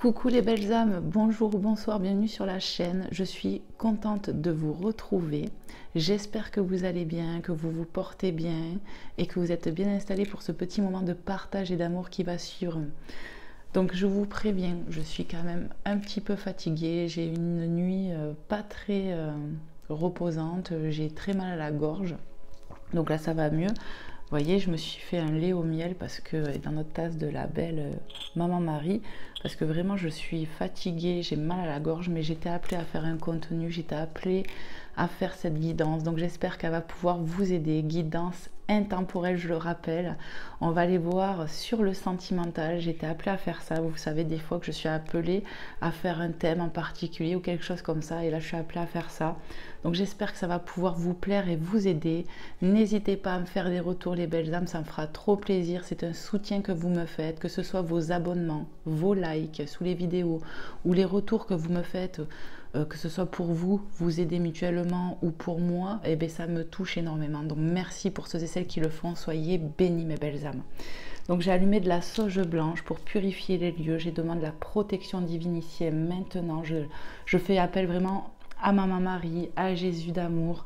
Coucou les belles âmes, bonjour ou bonsoir, bienvenue sur la chaîne. Je suis contente de vous retrouver. J'espère que vous allez bien, que vous vous portez bien et que vous êtes bien installés pour ce petit moment de partage et d'amour qui va suivre. Donc je vous préviens, je suis quand même un petit peu fatiguée. J'ai eu une nuit pas très reposante, j'ai très mal à la gorge. Donc là ça va mieux. Vous voyez, je me suis fait un lait au miel parce que dans notre tasse de la belle Maman Marie, parce que vraiment je suis fatiguée, j'ai mal à la gorge, mais j'étais appelée à faire un contenu, j'étais appelée à faire cette guidance. Donc j'espère qu'elle va pouvoir vous aider. Guidance intemporelle, je le rappelle. On va aller voir sur le sentimental. J'étais appelée à faire ça. Vous savez, des fois que je suis appelée à faire un thème en particulier ou quelque chose comme ça. Et là, je suis appelée à faire ça. Donc j'espère que ça va pouvoir vous plaire et vous aider. N'hésitez pas à me faire des retours, les belles âmes. Ça me fera trop plaisir. C'est un soutien que vous me faites, que ce soit vos abonnements, vos likes sous les vidéos ou les retours que vous me faites. Que ce soit pour vous, vous aider mutuellement ou pour moi, eh bien, ça me touche énormément. Donc merci pour ceux et celles qui le font, soyez bénis mes belles âmes. Donc j'ai allumé de la sauge blanche pour purifier les lieux, j'ai demandé la protection divine ici et maintenant. Je fais appel vraiment à Maman Marie, à Jésus d'amour,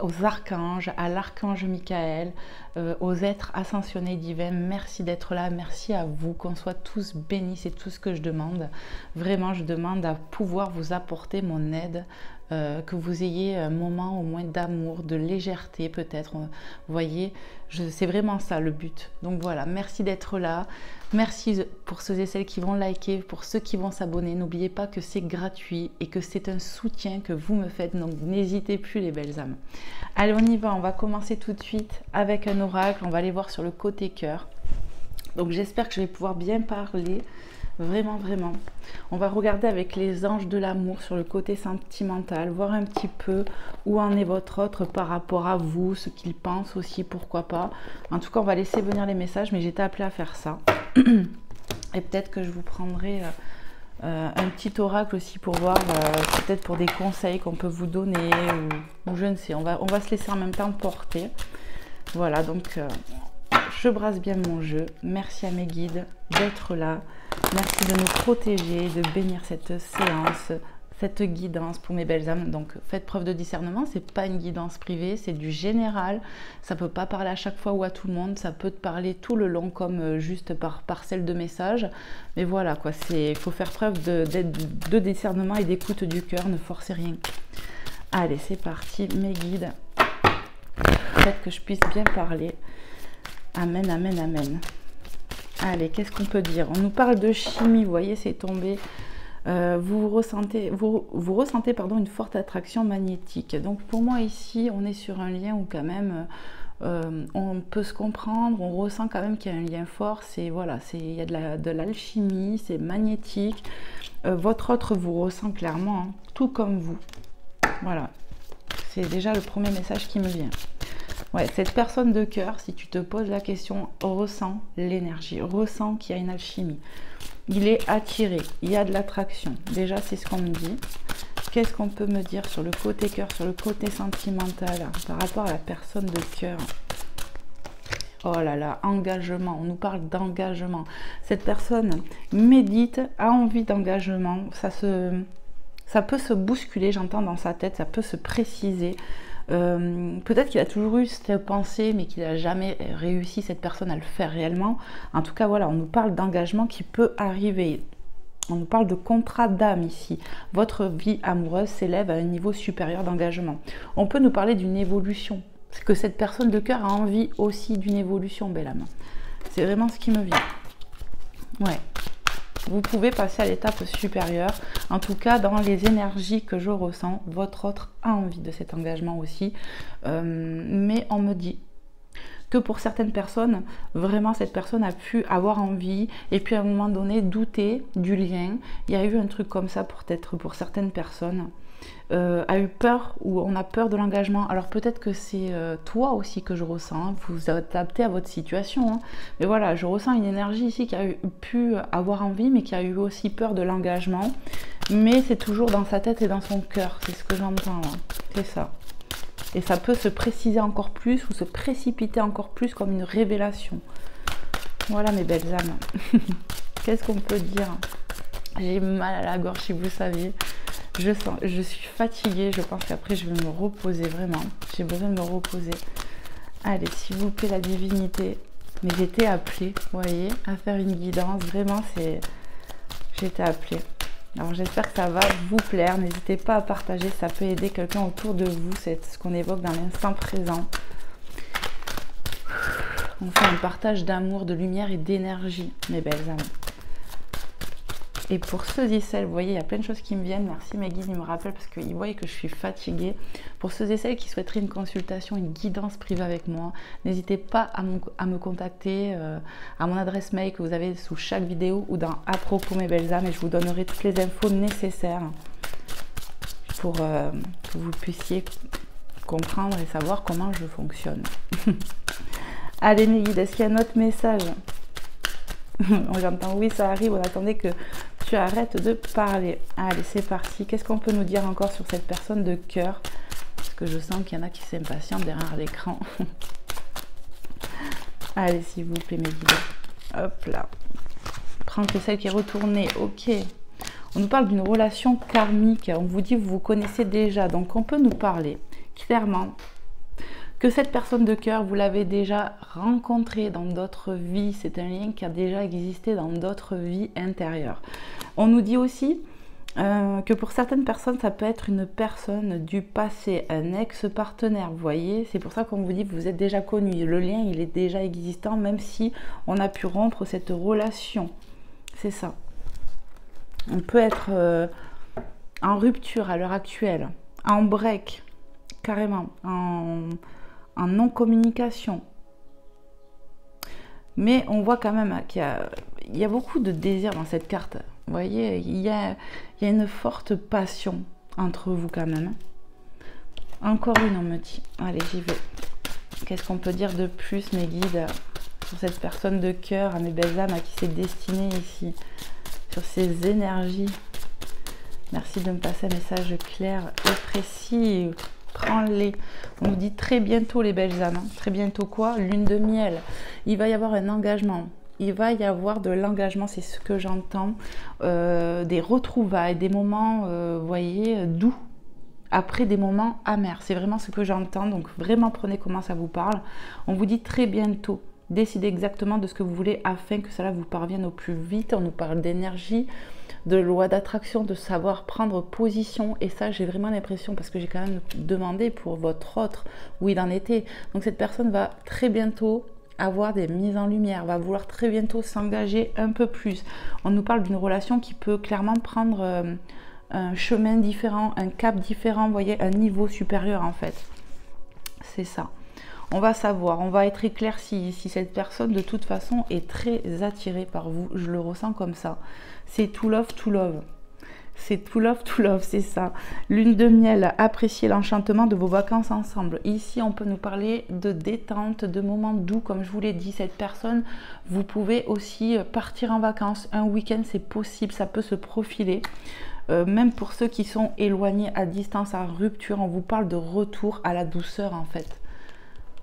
aux archanges, à l'archange Michael, aux êtres ascensionnés divins. Merci d'être là, merci à vous, qu'on soit tous bénis, c'est tout ce que je demande. Vraiment, je demande à pouvoir vous apporter mon aide, que vous ayez un moment au moins d'amour, de légèreté peut-être. Vous voyez, c'est vraiment ça le but. Donc voilà, merci d'être là. Merci pour ceux et celles qui vont liker, pour ceux qui vont s'abonner. N'oubliez pas que c'est gratuit et que c'est un soutien que vous me faites. Donc n'hésitez plus les belles âmes. Allez, on y va. On va commencer tout de suite avec un oracle. On va aller voir sur le côté cœur. Donc j'espère que je vais pouvoir bien parler. Vraiment, vraiment. On va regarder avec les anges de l'amour sur le côté sentimental, voir un petit peu où en est votre autre par rapport à vous, ce qu'il pense aussi, pourquoi pas. En tout cas, on va laisser venir les messages, mais j'étais appelée à faire ça. Et peut-être que je vous prendrai un petit oracle aussi pour voir, peut-être pour des conseils qu'on peut vous donner, ou je ne sais. On va se laisser en même temps porter. Voilà, donc je brasse bien mon jeu. Merci à mes guides d'être là. Merci de nous protéger, de bénir cette séance, cette guidance pour mes belles âmes. Donc faites preuve de discernement, c'est pas une guidance privée, c'est du général. Ça peut pas parler à chaque fois ou à tout le monde, ça peut te parler tout le long comme juste par parcelle de messages. Mais voilà quoi, il faut faire preuve de discernement et d'écoute du cœur, ne forcez rien. Allez, c'est parti, mes guides. Faites que je puisse bien parler. Amen, amen, amen. Allez, qu'est-ce qu'on peut dire? On nous parle de chimie, vous voyez, c'est tombé. Vous ressentez une forte attraction magnétique. Donc pour moi ici, on est sur un lien où quand même on peut se comprendre, on ressent quand même qu'il y a un lien fort. Voilà, il y a de l'alchimie, c'est magnétique. Votre autre vous ressent clairement, hein, tout comme vous. Voilà, c'est déjà le premier message qui me vient. Ouais, cette personne de cœur, si tu te poses la question, ressent l'énergie, ressent qu'il y a une alchimie. Il est attiré, il y a de l'attraction. Déjà, c'est ce qu'on me dit. Qu'est-ce qu'on peut me dire sur le côté cœur, sur le côté sentimental, par rapport à la personne de cœur? Oh là là, engagement, on nous parle d'engagement. Cette personne médite, a envie d'engagement. Ça peut se bousculer, j'entends dans sa tête, ça peut se préciser. Peut-être qu'il a toujours eu cette pensée mais qu'il n'a jamais réussi, cette personne, à le faire réellement. En tout cas voilà, on nous parle d'engagement qui peut arriver. On nous parle de contrat d'âme ici. Votre vie amoureuse s'élève à un niveau supérieur d'engagement. On peut nous parler d'une évolution, parce que cette personne de cœur a envie aussi d'une évolution, belle âme. C'est vraiment ce qui me vient. Ouais. Vous pouvez passer à l'étape supérieure. En tout cas, dans les énergies que je ressens, votre autre a envie de cet engagement aussi. Mais on me dit que pour certaines personnes, vraiment cette personne a pu avoir envie et puis à un moment donné douter du lien. Il y a eu un truc comme ça peut-être pour certaines personnes. A eu peur, ou on a peur de l'engagement. Alors peut-être que c'est toi aussi que je ressens, hein. Vous vous adaptez à votre situation, hein. Mais voilà, je ressens une énergie ici qui a pu avoir envie mais qui a eu aussi peur de l'engagement, mais c'est toujours dans sa tête et dans son cœur, c'est ce que j'entends, hein. C'est ça, et ça peut se préciser encore plus ou se précipiter encore plus comme une révélation. Voilà mes belles âmes. Qu'est-ce qu'on peut dire? J'ai mal à la gorge, si vous saviez. Je suis fatiguée. Je pense qu'après, je vais me reposer, vraiment. J'ai besoin de me reposer. Allez, s'il vous plaît, la divinité. Mais j'étais appelée, vous voyez, à faire une guidance. Vraiment, j'étais appelée. Alors, j'espère que ça va vous plaire. N'hésitez pas à partager. Ça peut aider quelqu'un autour de vous. C'est ce qu'on évoque dans l'instant présent. On fait un partage d'amour, de lumière et d'énergie, mes belles âmes. Et pour ceux et celles, vous voyez, il y a plein de choses qui me viennent. Merci mes guides, ils me rappellent parce qu'ils voient que je suis fatiguée. Pour ceux et celles qui souhaiteraient une consultation, une guidance privée avec moi, n'hésitez pas à me contacter à mon adresse mail que vous avez sous chaque vidéo ou dans à propos mes belles âmes, et je vous donnerai toutes les infos nécessaires pour que vous puissiez comprendre et savoir comment je fonctionne. Allez mes guides, est-ce qu'il y a un autre message? J'entends oui, ça arrive, on attendait que tu arrêtes de parler. Allez, c'est parti. Qu'est-ce qu'on peut nous dire encore sur cette personne de cœur? Parce que je sens qu'il y en a qui s'impatientent derrière l'écran. Allez, s'il vous plaît, mes guides. Hop là. Prendre que celle qui est retournée. Ok. On nous parle d'une relation karmique. On vous dit que vous vous connaissez déjà. Donc, on peut nous parler clairement que cette personne de cœur, vous l'avez déjà rencontrée dans d'autres vies. C'est un lien qui a déjà existé dans d'autres vies intérieures. On nous dit aussi que pour certaines personnes, ça peut être une personne du passé, un ex-partenaire. Vous voyez, c'est pour ça qu'on vous dit que vous êtes déjà connu. Le lien, il est déjà existant, même si on a pu rompre cette relation. C'est ça. On peut être en rupture à l'heure actuelle, en break, carrément, en non-communication. Mais on voit quand même qu'il y a beaucoup de désir dans cette carte. Vous voyez, il y a une forte passion entre vous quand même. Encore une, on me dit. Allez, j'y vais. Qu'est-ce qu'on peut dire de plus, mes guides, sur cette personne de cœur, à mes belles âmes, à qui c'est destiné ici, sur ces énergies. Merci de me passer un message clair et précis. Prends-les. On nous dit très bientôt, les belles âmes. Très bientôt quoi? Lune de miel. Il va y avoir un engagement. Il va y avoir de l'engagement, c'est ce que j'entends. Des retrouvailles, des moments, vous voyez, doux. Après des moments amers. C'est vraiment ce que j'entends. Donc vraiment prenez comment ça vous parle. On vous dit très bientôt. Décidez exactement de ce que vous voulez afin que cela vous parvienne au plus vite. On nous parle d'énergie, de loi d'attraction, de savoir prendre position. Et ça, j'ai vraiment l'impression, parce que j'ai quand même demandé pour votre autre où il en était. Donc cette personne va très bientôt avoir des mises en lumière, va vouloir très bientôt s'engager un peu plus. On nous parle d'une relation qui peut clairement prendre un chemin différent, un cap différent, vous voyez, un niveau supérieur en fait. C'est ça. On va savoir, on va être éclairci si cette personne de toute façon est très attirée par vous. Je le ressens comme ça. C'est to love, to love. C'est to love, c'est ça. Lune de miel, appréciez l'enchantement de vos vacances ensemble. Ici, on peut nous parler de détente, de moments doux, comme je vous l'ai dit. Cette personne, vous pouvez aussi partir en vacances. Un week-end, c'est possible, ça peut se profiler. Même pour ceux qui sont éloignés à distance, à rupture, on vous parle de retour à la douceur en fait.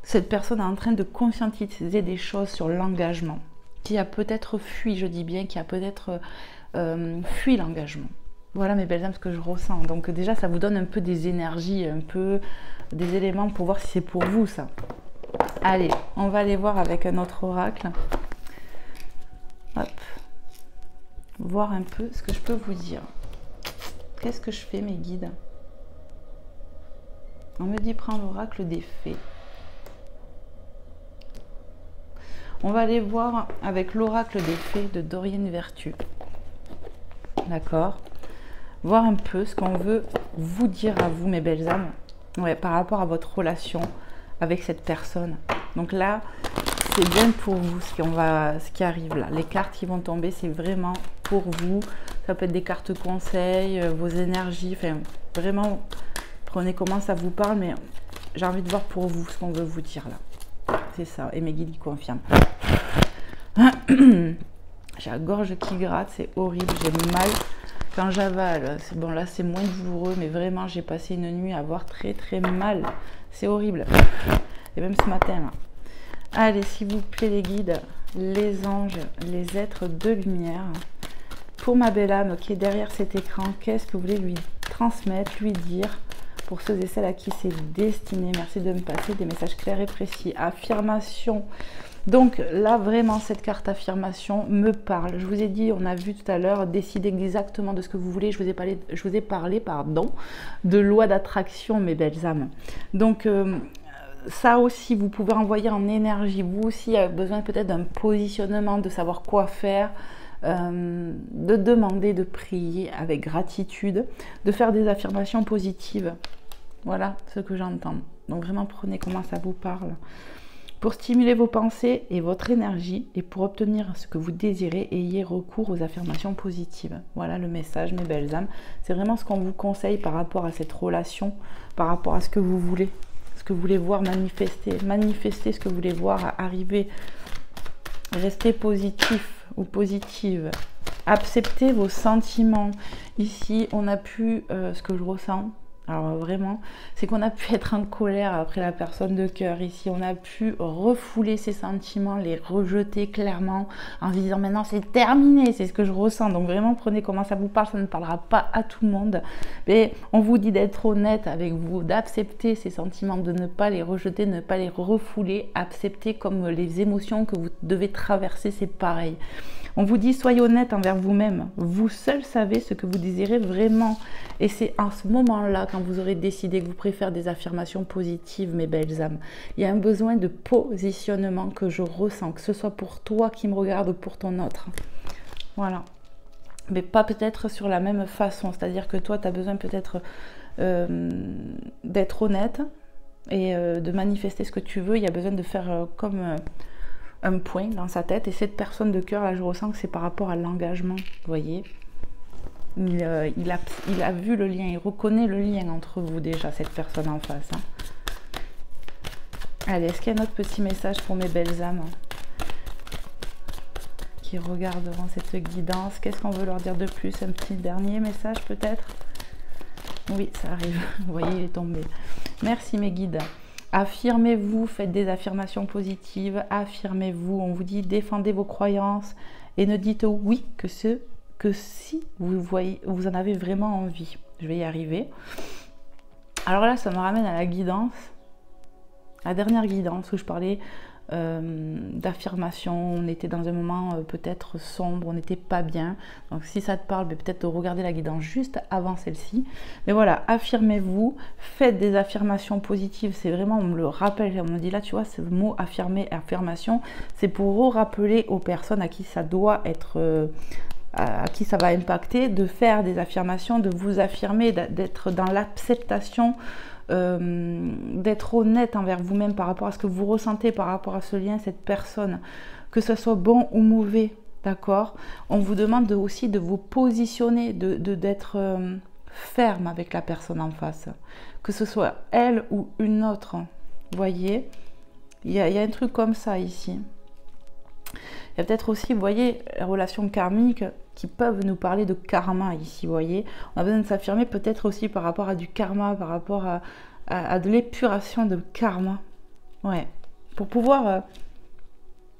Cette personne est en train de conscientiser des choses sur l'engagement, qui a peut-être fui, je dis bien, qui a peut-être fui l'engagement. Voilà mes belles âmes, ce que je ressens. Donc déjà, ça vous donne un peu des énergies, un peu des éléments pour voir si c'est pour vous ça. Allez, on va aller voir avec un autre oracle. Hop. Voir un peu ce que je peux vous dire. Qu'est-ce que je fais, mes guides? On me dit prends l'oracle des fées. On va aller voir avec l'oracle des fées de Dorian Vertu. D'accord? Voir un peu ce qu'on veut vous dire à vous, mes belles âmes, ouais, par rapport à votre relation avec cette personne. Donc là, c'est bien pour vous ce qui arrive là. Les cartes qui vont tomber, c'est vraiment pour vous. Ça peut être des cartes conseils, vos énergies. Enfin, vraiment, prenez comment ça vous parle, mais j'ai envie de voir pour vous ce qu'on veut vous dire là. C'est ça, et mes guides y confirment. J'ai la gorge qui gratte, c'est horrible, j'ai mal quand j'avale. Bon, là c'est moins douloureux, mais vraiment j'ai passé une nuit à avoir très très mal. C'est horrible. Et même ce matin là. Allez, s'il vous plaît les guides, les anges, les êtres de lumière, pour ma belle âme qui est derrière cet écran, qu'est-ce que vous voulez lui transmettre, lui dire, pour ceux et celles à qui c'est destiné. Merci de me passer des messages clairs et précis. Affirmation. Donc là, vraiment, cette carte affirmation me parle. Je vous ai dit, on a vu tout à l'heure, décider exactement de ce que vous voulez. Je vous ai parlé, pardon, de loi d'attraction, mes belles âmes. Donc, ça aussi, vous pouvez envoyer en énergie. Vous aussi avez besoin peut-être d'un positionnement, de savoir quoi faire, de demander, de prier avec gratitude, de faire des affirmations positives. Voilà ce que j'entends. Donc vraiment, prenez comment ça vous parle. Pour stimuler vos pensées et votre énergie, et pour obtenir ce que vous désirez, ayez recours aux affirmations positives. Voilà le message, mes belles âmes. C'est vraiment ce qu'on vous conseille par rapport à cette relation, par rapport à ce que vous voulez voir manifester. Manifester ce que vous voulez voir arriver. Restez positif ou positive. Acceptez vos sentiments. Ici, on a pu, ce que je ressens, alors vraiment, c'est qu'on a pu être en colère après la personne de cœur. Ici, on a pu refouler ses sentiments, les rejeter clairement en se disant maintenant c'est terminé, c'est ce que je ressens. Donc vraiment, prenez comment ça vous parle, ça ne parlera pas à tout le monde. Mais on vous dit d'être honnête avec vous, d'accepter ces sentiments, de ne pas les rejeter, de ne pas les refouler, accepter comme les émotions que vous devez traverser, c'est pareil. On vous dit, soyez honnête envers vous-même. Vous seul savez ce que vous désirez vraiment. Et c'est en ce moment-là, quand vous aurez décidé que vous préférez des affirmations positives, mes belles âmes. Il y a un besoin de positionnement que je ressens, que ce soit pour toi qui me regarde ou pour ton autre. Voilà. Mais pas peut-être sur la même façon. C'est-à-dire que toi, tu as besoin peut-être d'être honnête et de manifester ce que tu veux. Il y a besoin de faire comme... un point dans sa tête, et cette personne de cœur, là je ressens que c'est par rapport à l'engagement, vous voyez, il a vu le lien, il reconnaît le lien entre vous déjà, cette personne en face, hein. Allez, est-ce qu'il y a un autre petit message pour mes belles âmes qui regarderont cette guidance? Qu'est-ce qu'on veut leur dire de plus? Un petit dernier message peut-être? Oui, ça arrive, vous voyez, il est tombé. Merci mes guides. Affirmez-vous, faites des affirmations positives, affirmez-vous, on vous dit défendez vos croyances et ne dites oui que si vous en avez vraiment envie. Je vais y arriver. Alors là, ça me ramène à la guidance, la dernière guidance où je parlais d'affirmation. On était dans un moment peut-être sombre, on n'était pas bien. Donc si ça te parle, peut-être de regarder la guidance juste avant celle-ci. Mais voilà, affirmez-vous, faites des affirmations positives. C'est vraiment, on me le rappelle, on me dit là, tu vois, ce mot affirmer, affirmation, c'est pour rappeler aux personnes à qui ça doit être... à qui ça va impacter, de faire des affirmations, de vous affirmer, d'être dans l'acceptation, d'être honnête envers vous-même par rapport à ce que vous ressentez, par rapport à ce lien, cette personne, que ce soit bon ou mauvais, d'accord? On vous demande aussi de vous positionner, d'être ferme avec la personne en face, que ce soit elle ou une autre, vous voyez? Il y a un truc comme ça ici. Il y a peut-être aussi, vous voyez, les relations karmiques qui peuvent nous parler de karma ici, vous voyez. On a besoin de s'affirmer peut-être aussi par rapport à du karma, par rapport à de l'épuration de karma. Ouais, pour pouvoir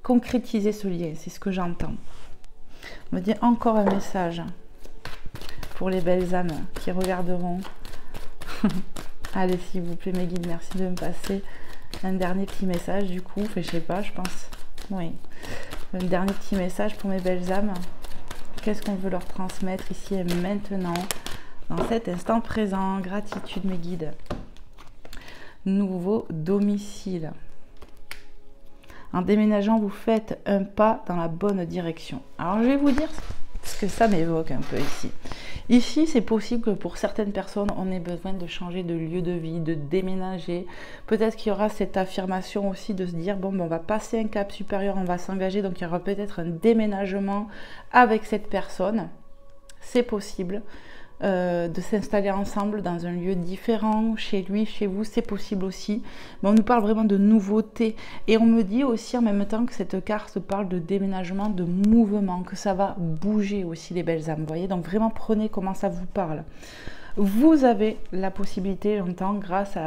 concrétiser ce lien, c'est ce que j'entends. On me dit encore un message pour les belles âmes qui regarderont. Allez, s'il vous plaît, mes guides, merci de me passer un dernier petit message du coup. Enfin, je sais pas, je pense... Oui, un dernier petit message pour mes belles âmes. Qu'est-ce qu'on veut leur transmettre ici et maintenant, dans cet instant présent? Gratitude, mes guides. Nouveau domicile. En déménageant, vous faites un pas dans la bonne direction. Alors, je vais vous dire ce que ça m'évoque un peu ici. Ici, c'est possible que pour certaines personnes, on ait besoin de changer de lieu de vie, de déménager. Peut-être qu'il y aura cette affirmation aussi de se dire, bon, on va passer un cap supérieur, on va s'engager, donc il y aura peut-être un déménagement avec cette personne. C'est possible. De s'installer ensemble dans un lieu différent, chez lui, chez vous, c'est possible aussi. Mais on nous parle vraiment de nouveautés. Et on me dit aussi en même temps que cette carte parle de déménagement, de mouvement, que ça va bouger aussi les belles âmes, vous voyez. Donc vraiment prenez comment ça vous parle. Vous avez la possibilité, j'entends, grâce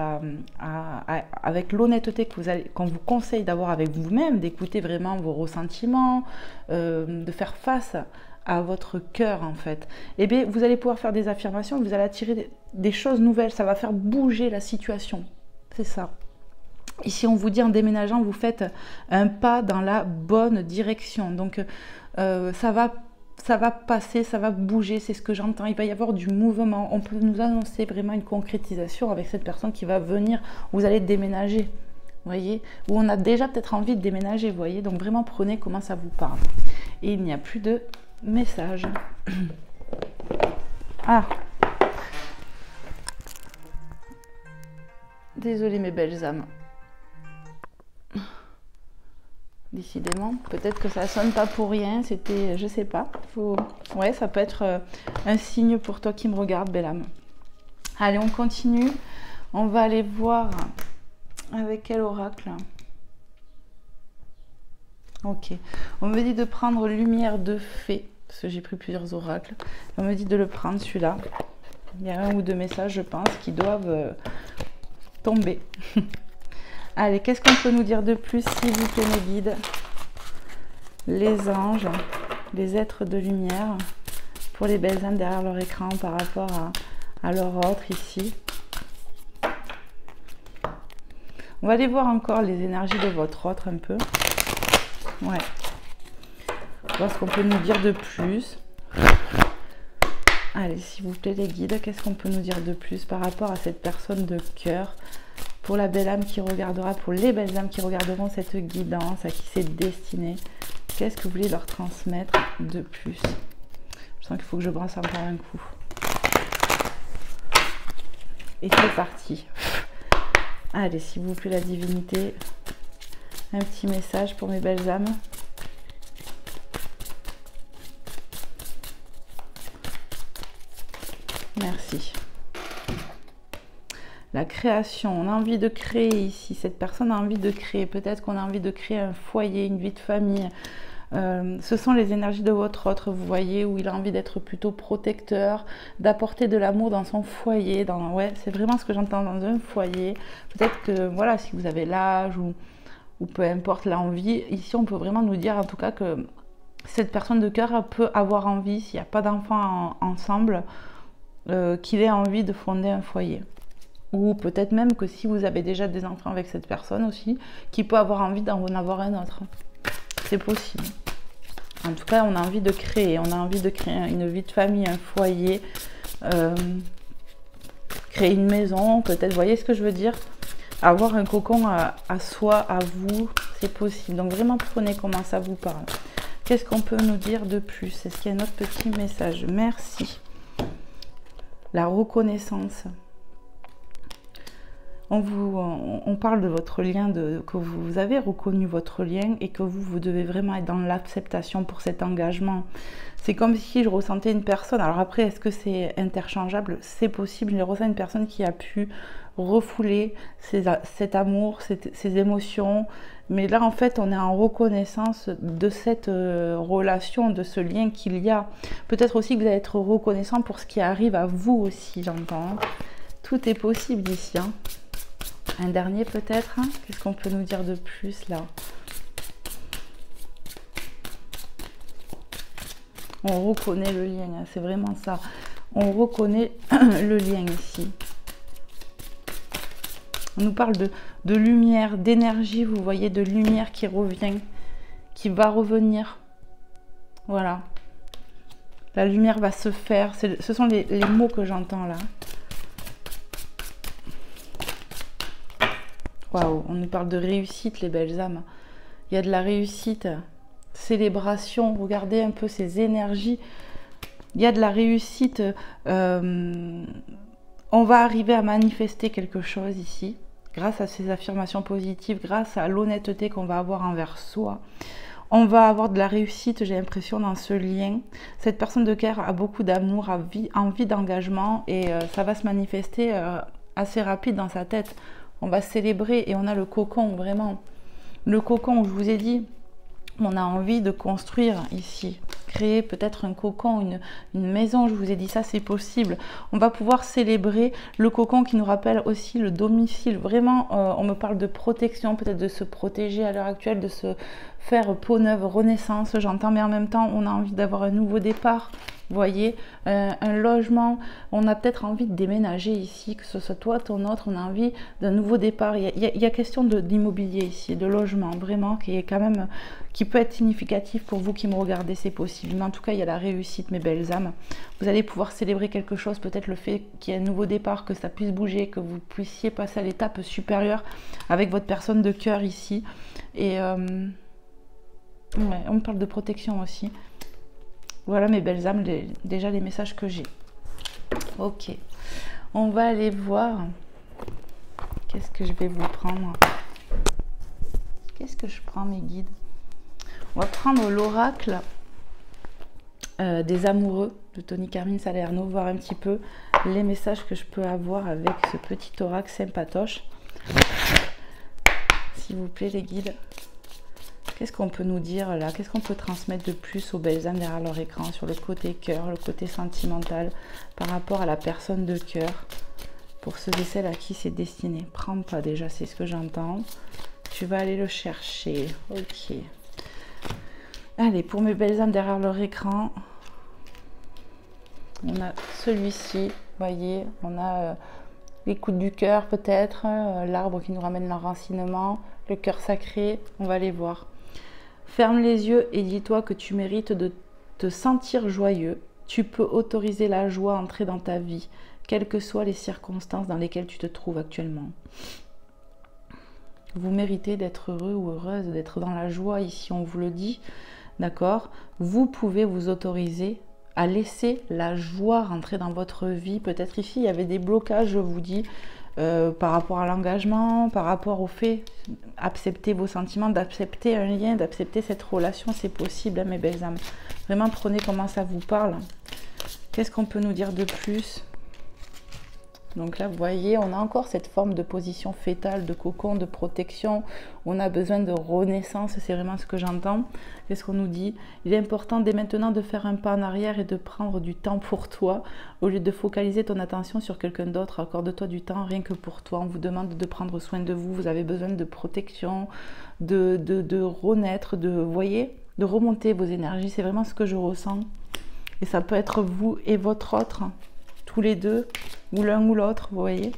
avec l'honnêteté qu'on vous conseille d'avoir avec vous-même, d'écouter vraiment vos ressentiments, de faire face à votre cœur en fait. Et bien, vous allez pouvoir faire des affirmations, vous allez attirer des choses nouvelles, ça va faire bouger la situation. C'est ça. Ici, on vous dit en déménageant, vous faites un pas dans la bonne direction. Donc, ça va passer, ça va bouger, c'est ce que j'entends. Il va y avoir du mouvement. On peut nous annoncer vraiment une concrétisation avec cette personne qui va venir. Vous allez déménager, vous voyez, ou on a déjà peut-être envie de déménager, vous voyez. Donc, vraiment, prenez comment ça vous parle. Et il n'y a plus de message. Ah, désolée mes belles âmes. Décidément, peut-être que ça sonne pas pour rien, c'était, je sais pas. Ouais, ça peut être un signe pour toi qui me regarde, belle âme. Allez, on continue. On va aller voir avec quel oracle. Ok. On me dit de prendre lumière de fée, parce que j'ai pris plusieurs oracles. On me dit de le prendre celui-là. Il y a un ou deux messages, je pense, qui doivent tomber. Allez, qu'est-ce qu'on peut nous dire de plus, s'il vous plaît, mes guides? Les anges, les êtres de lumière, pour les belles âmes derrière leur écran par rapport à leur autre ici. On va aller voir encore les énergies de votre autre un peu. Ouais. Voir ce qu'on peut nous dire de plus. Allez, s'il vous plaît, les guides, qu'est-ce qu'on peut nous dire de plus par rapport à cette personne de cœur? Pour la belle âme qui regardera, pour les belles âmes qui regarderont cette guidance, à qui c'est destiné, qu'est-ce que vous voulez leur transmettre de plus? Je sens qu'il faut que je brasse encore un coup. Et c'est parti. Allez, s'il vous plaît, la divinité, un petit message pour mes belles âmes. Merci. La création, on a envie de créer ici, cette personne a envie de créer, peut-être qu'on a envie de créer un foyer, une vie de famille. Ce sont les énergies de votre autre, vous voyez, où il a envie d'être plutôt protecteur, d'apporter de l'amour dans son foyer. Ouais, c'est vraiment ce que j'entends, dans un foyer. Peut-être que, voilà, si vous avez l'âge ou peu importe l'envie, ici on peut vraiment nous dire en tout cas que cette personne de cœur peut avoir envie, s'il n'y a pas d'enfants ensemble, qu'il ait envie de fonder un foyer. Ou peut-être même que si vous avez déjà des enfants avec cette personne aussi, qui peut avoir envie d'en avoir un autre. C'est possible. En tout cas, on a envie de créer. On a envie de créer une vie de famille, un foyer, créer une maison, peut-être. Vous voyez ce que je veux dire? Avoir un cocon à soi, à vous, c'est possible. Donc vraiment, prenez comment ça vous parle. Qu'est-ce qu'on peut nous dire de plus? Est-ce qu'il y a un autre petit message? Merci. La reconnaissance. On parle de votre lien, que vous avez reconnu votre lien et que vous devez vraiment être dans l'acceptation pour cet engagement. C'est comme si je ressentais une personne. Alors après, est-ce que c'est interchangeable? C'est possible. Je ressens une personne qui a pu refouler cet amour, ces émotions. Mais là, en fait, on est en reconnaissance de cette relation, de ce lien qu'il y a. Peut-être aussi que vous allez être reconnaissant pour ce qui arrive à vous aussi, j'entends. Tout est possible ici, hein. Un dernier peut-être, hein. Qu'est-ce qu'on peut nous dire de plus là? On reconnaît le lien, hein. C'est vraiment ça. On reconnaît le lien ici. On nous parle de lumière, d'énergie, vous voyez, de lumière qui revient, qui va revenir. Voilà. La lumière va se faire. Ce sont les mots que j'entends là. Waouh, on nous parle de réussite, les belles âmes. Il y a de la réussite, célébration. Regardez un peu ces énergies. Il y a de la réussite. On va arriver à manifester quelque chose ici, grâce à ces affirmations positives, grâce à l'honnêteté qu'on va avoir envers soi. On va avoir de la réussite, j'ai l'impression, dans ce lien. Cette personne de cœur a beaucoup d'amour, a envie d'engagement et ça va se manifester assez rapide dans sa tête. On va célébrer et on a le cocon, vraiment. Le cocon, je vous ai dit, on a envie de construire ici, créer peut-être un cocon, une maison, je vous ai dit ça, c'est possible. On va pouvoir célébrer le cocon qui nous rappelle aussi le domicile. Vraiment, on me parle de protection, peut-être de se protéger à l'heure actuelle, de se faire peau neuve, renaissance, j'entends, mais en même temps, on a envie d'avoir un nouveau départ. Vous voyez, un logement, on a peut-être envie de déménager ici, que ce soit toi, ton autre, on a envie d'un nouveau départ. Il y a question d'immobilier ici, de logement, vraiment, qui est quand même, qui peut être significatif pour vous qui me regardez, c'est possible. Mais en tout cas, il y a la réussite, mes belles âmes. Vous allez pouvoir célébrer quelque chose, peut-être le fait qu'il y ait un nouveau départ, que ça puisse bouger, que vous puissiez passer à l'étape supérieure avec votre personne de cœur ici. Et ouais, on me parle de protection aussi. Voilà mes belles âmes, déjà les messages que j'ai. Ok, on va aller voir. Qu'est-ce que je vais vous prendre? Qu'est-ce que je prends, mes guides? On va prendre l'oracle des amoureux de Tony Carmine Salerno, voir un petit peu les messages que je peux avoir avec ce petit oracle sympatoche. S'il vous plaît, les guides. Qu'est-ce qu'on peut nous dire là? Qu'est-ce qu'on peut transmettre de plus aux belles âmes derrière leur écran sur le côté cœur, le côté sentimental par rapport à la personne de cœur pour ceux et celles à qui c'est destiné? Prends pas déjà, c'est ce que j'entends. Tu vas aller le chercher. Ok. Allez, pour mes belles âmes derrière leur écran, on a celui-ci. Vous voyez, on a l'écoute du cœur peut-être, l'arbre qui nous ramène l'enracinement, le cœur sacré. On va les voir. Ferme les yeux et dis-toi que tu mérites de te sentir joyeux. Tu peux autoriser la joie à entrer dans ta vie, quelles que soient les circonstances dans lesquelles tu te trouves actuellement. Vous méritez d'être heureux ou heureuse, d'être dans la joie ici, on vous le dit, d'accord? Vous pouvez vous autoriser à laisser la joie rentrer dans votre vie. Peut-être ici, il y avait des blocages, je vous dis, par rapport à l'engagement, par rapport au fait d'accepter vos sentiments, d'accepter un lien, d'accepter cette relation, c'est possible, hein, mes belles âmes. Vraiment, prenez comment ça vous parle. Qu'est-ce qu'on peut nous dire de plus? Donc là, vous voyez, on a encore cette forme de position fétale, de cocon, de protection. On a besoin de renaissance, c'est vraiment ce que j'entends. Qu'est-ce qu'on nous dit? Il est important dès maintenant de faire un pas en arrière et de prendre du temps pour toi. Au lieu de focaliser ton attention sur quelqu'un d'autre, accorde-toi du temps rien que pour toi. On vous demande de prendre soin de vous. Vous avez besoin de protection, de renaître, vous voyez, de remonter vos énergies. C'est vraiment ce que je ressens. Et ça peut être vous et votre autre, tous les deux, ou l'un ou l'autre, vous voyez.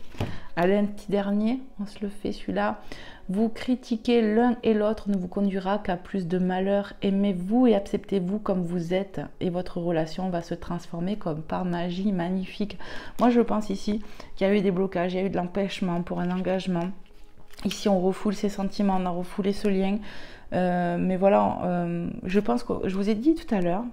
Allez, un petit dernier, on se le fait celui-là. Vous critiquer l'un et l'autre ne vous conduira qu'à plus de malheur. Aimez-vous et acceptez-vous comme vous êtes et votre relation va se transformer comme par magie magnifique. Moi, je pense ici qu'il y a eu des blocages, il y a eu de l'empêchement pour un engagement. Ici, on refoule ses sentiments, on a refoulé ce lien. Mais voilà, je pense que je vous ai dit tout à l'heure,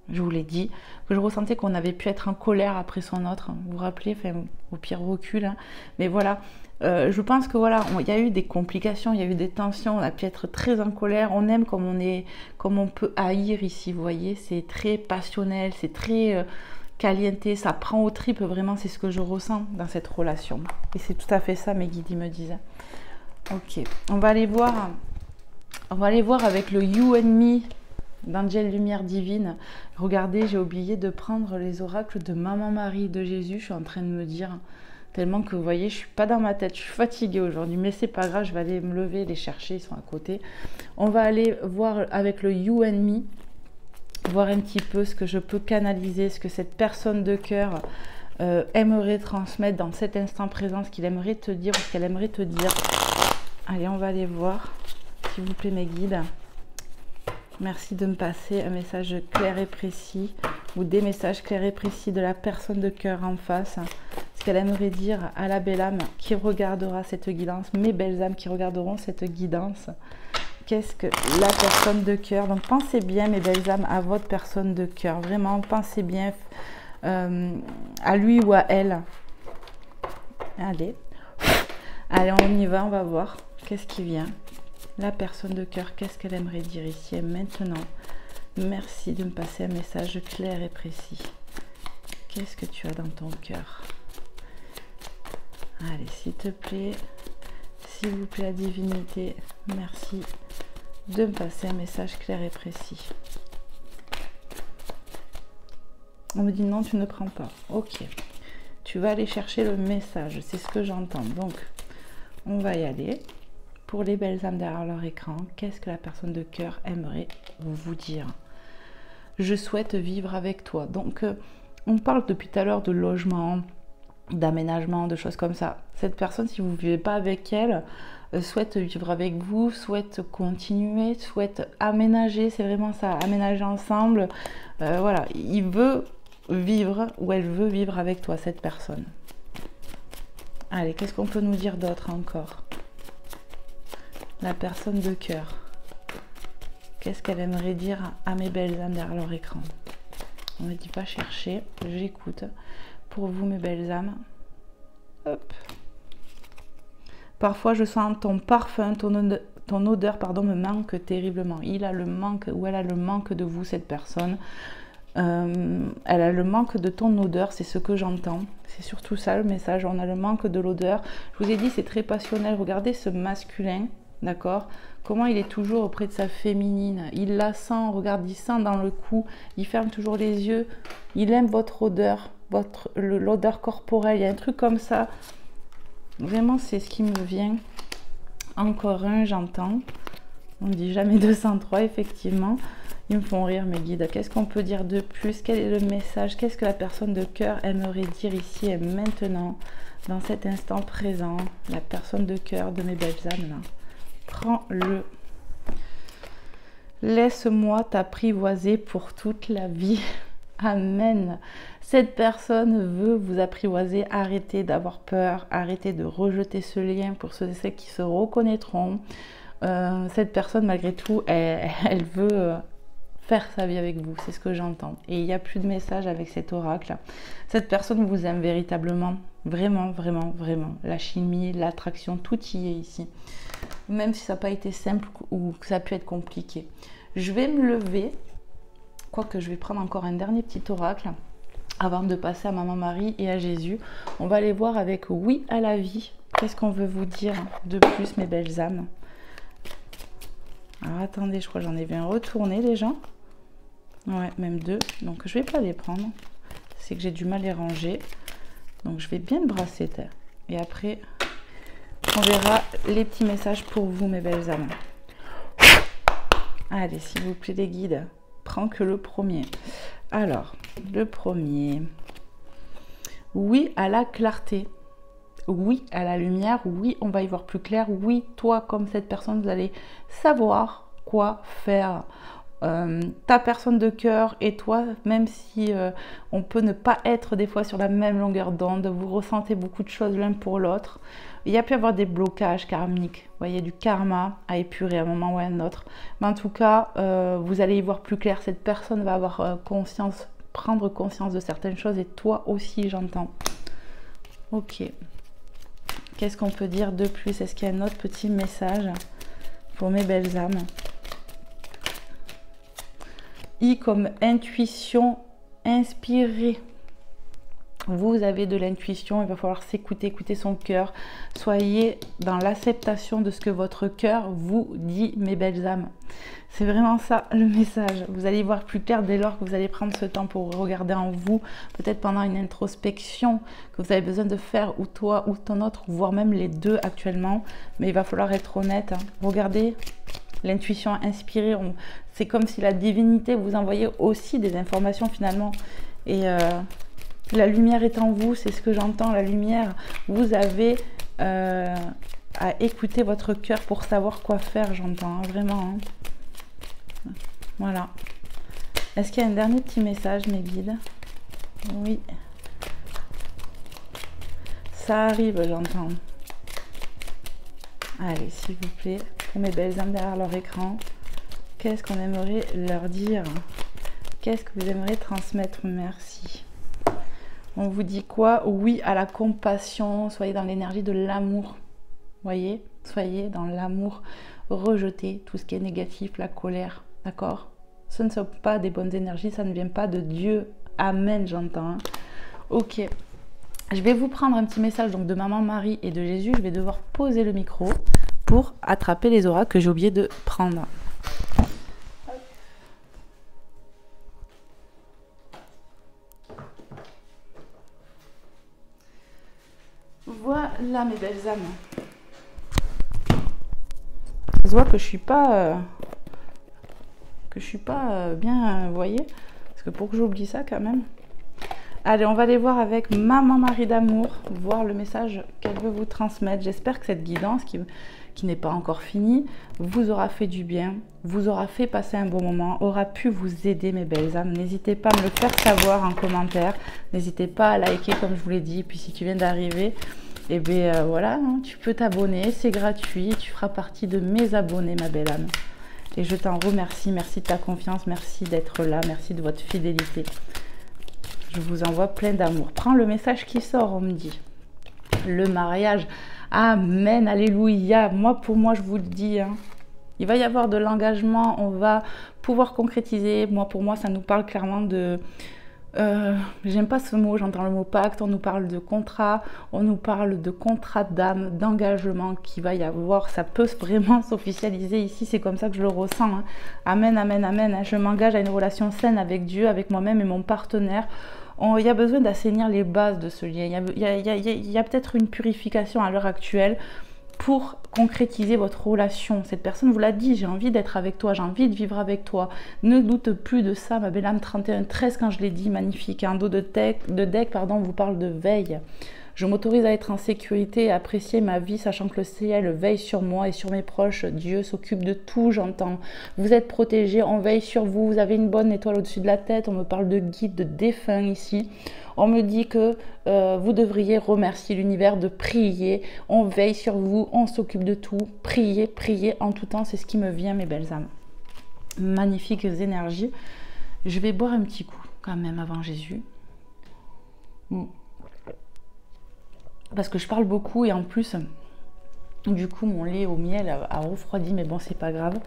je vous l'ai dit, que je ressentais qu'on avait pu être en colère après son autre. Vous vous rappelez, enfin, au pire recul. Hein. Mais voilà, je pense que voilà, il y a eu des complications, il y a eu des tensions, on a pu être très en colère. On aime comme on est, comme on peut haïr ici, vous voyez. C'est très passionnel, c'est très caliente, ça prend aux tripes, vraiment, c'est ce que je ressens dans cette relation. Et c'est tout à fait ça, mes guides, ils me disent. Ok, on va aller voir avec le You and Me d'Angel Lumière Divine. Regardez, j'ai oublié de prendre les oracles de Maman Marie de Jésus, je suis en train de me dire, tellement que vous voyez, je suis pas dans ma tête, je suis fatiguée aujourd'hui, mais c'est pas grave, je vais aller me lever, les chercher, ils sont à côté. On va aller voir avec le You and Me, voir un petit peu ce que je peux canaliser, ce que cette personne de cœur aimerait transmettre dans cet instant présent, ce qu'il aimerait te dire ou ce qu'elle aimerait te dire. Allez, on va aller voir, s'il vous plaît, mes guides. Merci de me passer un message clair et précis ou des messages clairs et précis de la personne de cœur en face. Ce qu'elle aimerait dire à la belle âme qui regardera cette guidance, mes belles âmes qui regarderont cette guidance. Qu'est-ce que la personne de cœur? Donc pensez bien, mes belles âmes, à votre personne de cœur. Vraiment, pensez bien à lui ou à elle. Allez. Allez, on y va, on va voir. Qu'est-ce qui vient? La personne de cœur, qu'est-ce qu'elle aimerait dire ici et maintenant? Merci de me passer un message clair et précis. Qu'est-ce que tu as dans ton cœur? Allez, s'il te plaît, s'il vous plaît, la divinité, merci de me passer un message clair et précis. On me dit non, tu ne prends pas. Ok. Tu vas aller chercher le message. C'est ce que j'entends. Donc, on va y aller. Pour les belles âmes derrière leur écran, qu'est-ce que la personne de cœur aimerait vous dire? Je souhaite vivre avec toi. Donc, on parle depuis tout à l'heure de logement, d'aménagement, de choses comme ça. Cette personne, si vous ne vivez pas avec elle, souhaite vivre avec vous, souhaite continuer, souhaite aménager, c'est vraiment ça, aménager ensemble. Voilà, il veut vivre ou elle veut vivre avec toi, cette personne. Allez, qu'est-ce qu'on peut nous dire d'autre encore? La personne de cœur. Qu'est-ce qu'elle aimerait dire à mes belles âmes derrière leur écran? On ne dit pas chercher, j'écoute. Pour vous, mes belles âmes. Hop. Parfois, je sens ton parfum, ton odeur, pardon, me manque terriblement. Il a le manque, ou elle a le manque de vous, cette personne. Elle a le manque de ton odeur, c'est ce que j'entends. C'est surtout ça le message, on a le manque de l'odeur. Je vous ai dit, c'est très passionnel. Regardez ce masculin, d'accord? Comment il est toujours auprès de sa féminine. Il la sent, regarde, il sent dans le cou. Il ferme toujours les yeux. Il aime votre odeur, l'odeur corporelle. Il y a un truc comme ça. Vraiment, c'est ce qui me vient. Encore un, j'entends. On ne dit jamais 203, effectivement. Ils me font rire, mes guides. Qu'est-ce qu'on peut dire de plus? Quel est le message? Qu'est-ce que la personne de cœur aimerait dire ici et maintenant, dans cet instant présent? La personne de cœur de mes belles âmes, là. Prends-le. Laisse-moi t'apprivoiser pour toute la vie. Amen. Cette personne veut vous apprivoiser. Arrêtez d'avoir peur. Arrêtez de rejeter ce lien pour ceux et celles qui se reconnaîtront. Cette personne, malgré tout, elle veut faire sa vie avec vous. C'est ce que j'entends. Et il n'y a plus de message avec cet oracle. Cette personne vous aime véritablement. Vraiment, vraiment, vraiment. La chimie, l'attraction, tout y est ici. Même si ça n'a pas été simple ou que ça a pu être compliqué. Je vais me lever. Quoique je vais prendre encore un dernier petit oracle avant de passer à Maman Marie et à Jésus. On va aller voir avec oui à la vie. Qu'est-ce qu'on veut vous dire de plus, mes belles âmes? Alors attendez, je crois que j'en ai vu un retourner les gens. Ouais, même deux. Donc je vais pas les prendre. C'est que j'ai du mal à les ranger. Donc je vais bien le brasser. Et après, on verra les petits messages pour vous, mes belles âmes. Allez, s'il vous plaît, les guides. Prends que le premier. Alors, le premier. Oui à la clarté. Oui à la lumière. Oui, on va y voir plus clair. Oui, toi, comme cette personne, vous allez savoir quoi faire. Ta personne de cœur et toi, même si on peut ne pas être des fois sur la même longueur d'onde, vous ressentez beaucoup de choses l'un pour l'autre. Il y a pu y avoir des blocages karmiques, vous voyez, du karma à épurer à un moment ou à un autre. Mais en tout cas, vous allez y voir plus clair. Cette personne va avoir conscience, prendre conscience de certaines choses et toi aussi, j'entends. Ok. Qu'est-ce qu'on peut dire de plus? Est-ce qu'il y a un autre petit message pour mes belles âmes? I comme intuition inspirée. Vous avez de l'intuition, il va falloir s'écouter, écouter son cœur. Soyez dans l'acceptation de ce que votre cœur vous dit, mes belles âmes. C'est vraiment ça le message. Vous allez y voir plus clair dès lors que vous allez prendre ce temps pour regarder en vous, peut-être pendant une introspection que vous avez besoin de faire, ou toi ou ton autre, voire même les deux actuellement. Mais il va falloir être honnête. Hein. Regardez. L'intuition inspirée, c'est comme si la divinité vous envoyait aussi des informations finalement. Et la lumière est en vous, c'est ce que j'entends, la lumière. Vous avez à écouter votre cœur pour savoir quoi faire, j'entends, hein, vraiment. Hein. Voilà. Est-ce qu'il y a un dernier petit message, mes guides? Oui. Ça arrive, j'entends. Allez, s'il vous plaît. Pour mes belles âmes derrière leur écran, qu'est-ce qu'on aimerait leur dire? Qu'est-ce que vous aimeriez transmettre? Merci. On vous dit quoi? Oui à la compassion, soyez dans l'énergie de l'amour. Voyez, soyez dans l'amour. Rejetez tout ce qui est négatif, la colère, d'accord? Ce ne sont pas des bonnes énergies, ça ne vient pas de Dieu. Amen, j'entends. Hein. Ok. Je vais vous prendre un petit message donc de Maman Marie et de Jésus. Je vais devoir poser le micro pour attraper les oracles que j'ai oublié de prendre. Là, mes belles âmes. Je vois que je suis pas... bien, vous voyez, parce que pour que j'oublie ça quand même. Allez, on va aller voir avec Maman Marie d'amour, voir le message qu'elle veut vous transmettre. J'espère que cette guidance qui n'est pas encore finie vous aura fait du bien, vous aura fait passer un bon moment, aura pu vous aider mes belles âmes. N'hésitez pas à me le faire savoir en commentaire, n'hésitez pas à liker comme je vous l'ai dit. Puis si tu viens d'arriver, et bien voilà, hein, tu peux t'abonner, c'est gratuit, tu feras partie de mes abonnés ma belle âme. Et je t'en remercie, merci de ta confiance, merci d'être là, merci de votre fidélité. Je vous envoie plein d'amour. Prends le message qui sort, on me dit. Le mariage, amen, alléluia. Moi, pour moi, je vous le dis, hein, il va y avoir de l'engagement, on va pouvoir concrétiser. Moi, pour moi, ça nous parle clairement de... j'aime pas ce mot, j'entends le mot pacte, on nous parle de contrat, on nous parle de contrat d'âme, d'engagement qui va y avoir, ça peut vraiment s'officialiser ici, c'est comme ça que je le ressens. Hein. Amen, amen, amen. Hein. Je m'engage à une relation saine avec Dieu, avec moi-même et mon partenaire. Il y a besoin d'assainir les bases de ce lien. Il y a peut-être une purification à l'heure actuelle pour concrétiser votre relation. Cette personne vous l'a dit, j'ai envie d'être avec toi, j'ai envie de vivre avec toi. Ne doute plus de ça, ma belle âme. 31-13, quand je l'ai dit, magnifique. Un dos de deck, pardon, vous parle de veille. Je m'autorise à être en sécurité et à apprécier ma vie, sachant que le ciel veille sur moi et sur mes proches. Dieu s'occupe de tout, j'entends. Vous êtes protégés, on veille sur vous. Vous avez une bonne étoile au-dessus de la tête. On me parle de guide, de défunt ici. On me dit que vous devriez remercier l'univers de prier. On veille sur vous, on s'occupe de tout. Priez, priez en tout temps, c'est ce qui me vient, mes belles âmes. Magnifiques énergies. Je vais boire un petit coup quand même avant Jésus. Parce que je parle beaucoup et en plus, du coup, mon lait au miel a refroidi, mais bon, c'est pas grave.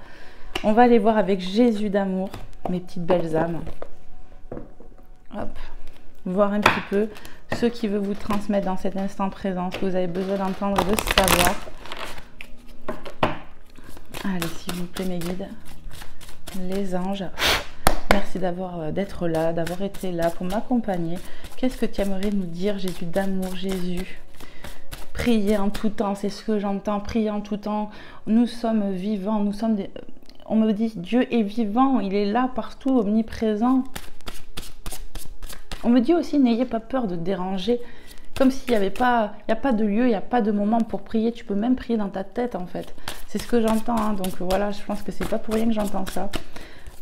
On va aller voir avec Jésus d'amour, mes petites belles âmes. Hop. Voir un petit peu ce qui veut vous transmettre dans cet instant présent, ce que vous avez besoin d'entendre, de savoir. Allez, s'il vous plaît, mes guides, les anges, merci d'être là, d'avoir été là pour m'accompagner. Qu'est-ce que tu aimerais nous dire, Jésus d'amour, Jésus? Prier en tout temps, c'est ce que j'entends, prier en tout temps. Nous sommes vivants, nous sommes des... On me dit, Dieu est vivant, il est là partout, omniprésent. On me dit aussi, n'ayez pas peur de déranger. Comme s'il n'y avait pas, il n'y a pas de lieu, il n'y a pas de moment pour prier. Tu peux même prier dans ta tête, en fait. C'est ce que j'entends, hein. Donc voilà, je pense que c'est pas pour rien que j'entends ça.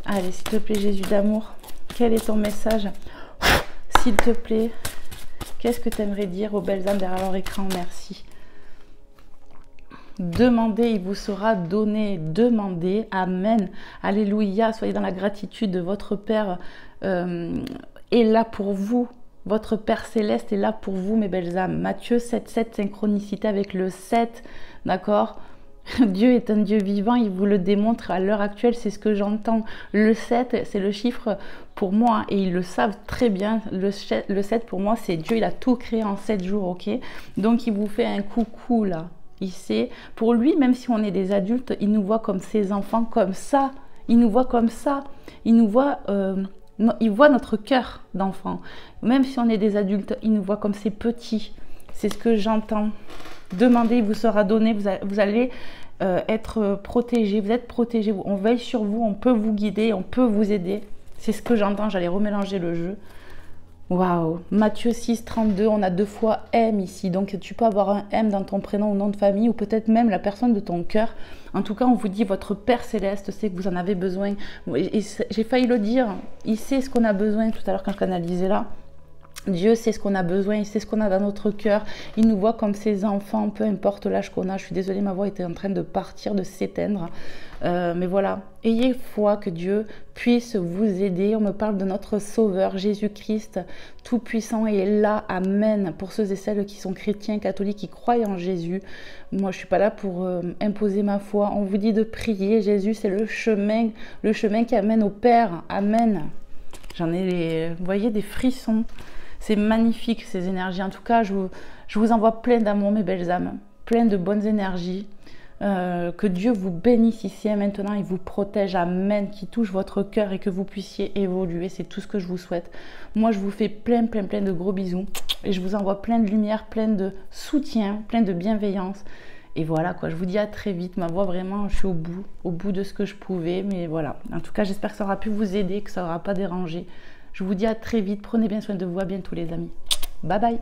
Allez, s'il te plaît, Jésus d'amour, quel est ton message? S'il te plaît, qu'est-ce que tu aimerais dire aux belles âmes derrière leur écran? Merci. Demandez, il vous sera donné. Demandez, amen, alléluia. Soyez dans la gratitude de votre Père est là pour vous. Votre Père Céleste est là pour vous, mes belles âmes. Matthieu 7,7, synchronicité avec le 7, d'accord? Dieu est un Dieu vivant, il vous le démontre à l'heure actuelle, c'est ce que j'entends. Le 7, c'est le chiffre pour moi, et ils le savent très bien. Le 7, pour moi, c'est Dieu, il a tout créé en 7 jours, ok? Donc, il vous fait un coucou, là. Il sait, pour lui, même si on est des adultes, il nous voit comme ses enfants, comme ça. Il nous voit comme ça. Il nous voit... il voit notre cœur d'enfant. Même si on est des adultes, il nous voit comme ses petits. C'est ce que j'entends. Demandez, il vous sera donné. Vous allez être protégés. Vous êtes protégés. On veille sur vous. On peut vous guider. On peut vous aider. C'est ce que j'entends. J'allais remélanger le jeu. Waouh. Matthieu 6, 32. On a 2 fois M ici. Donc, tu peux avoir un M dans ton prénom ou nom de famille. Ou peut-être même la personne de ton cœur. En tout cas, on vous dit, votre Père Céleste sait que vous en avez besoin. J'ai failli le dire. Il sait ce qu'on a besoin tout à l'heure quand je canalisais là. Dieu sait ce qu'on a besoin, il sait ce qu'on a dans notre cœur. Il nous voit comme ses enfants, peu importe l'âge qu'on a. Je suis désolée, ma voix était en train de partir, de s'éteindre. Mais voilà, ayez foi que Dieu puisse vous aider. On me parle de notre Sauveur, Jésus-Christ, Tout-Puissant, et est là, amen. Pour ceux et celles qui sont chrétiens, catholiques, qui croient en Jésus. Moi, je ne suis pas là pour imposer ma foi. On vous dit de prier. Jésus, c'est le chemin qui amène au Père. Amen. J'en ai, vous voyez, des frissons. C'est magnifique, ces énergies. En tout cas, je vous envoie plein d'amour, mes belles âmes. Plein de bonnes énergies. Que Dieu vous bénisse ici et maintenant, il vous protège, amen, qui touche votre cœur et que vous puissiez évoluer. C'est tout ce que je vous souhaite. Moi, je vous fais plein de gros bisous et je vous envoie plein de lumière, plein de soutien, plein de bienveillance. Et voilà quoi, je vous dis à très vite. Ma voix, vraiment, je suis au bout de ce que je pouvais. Mais voilà, en tout cas, j'espère que ça aura pu vous aider, que ça n'aura pas dérangé. Je vous dis à très vite. Prenez bien soin de vous. À bientôt les amis. Bye bye.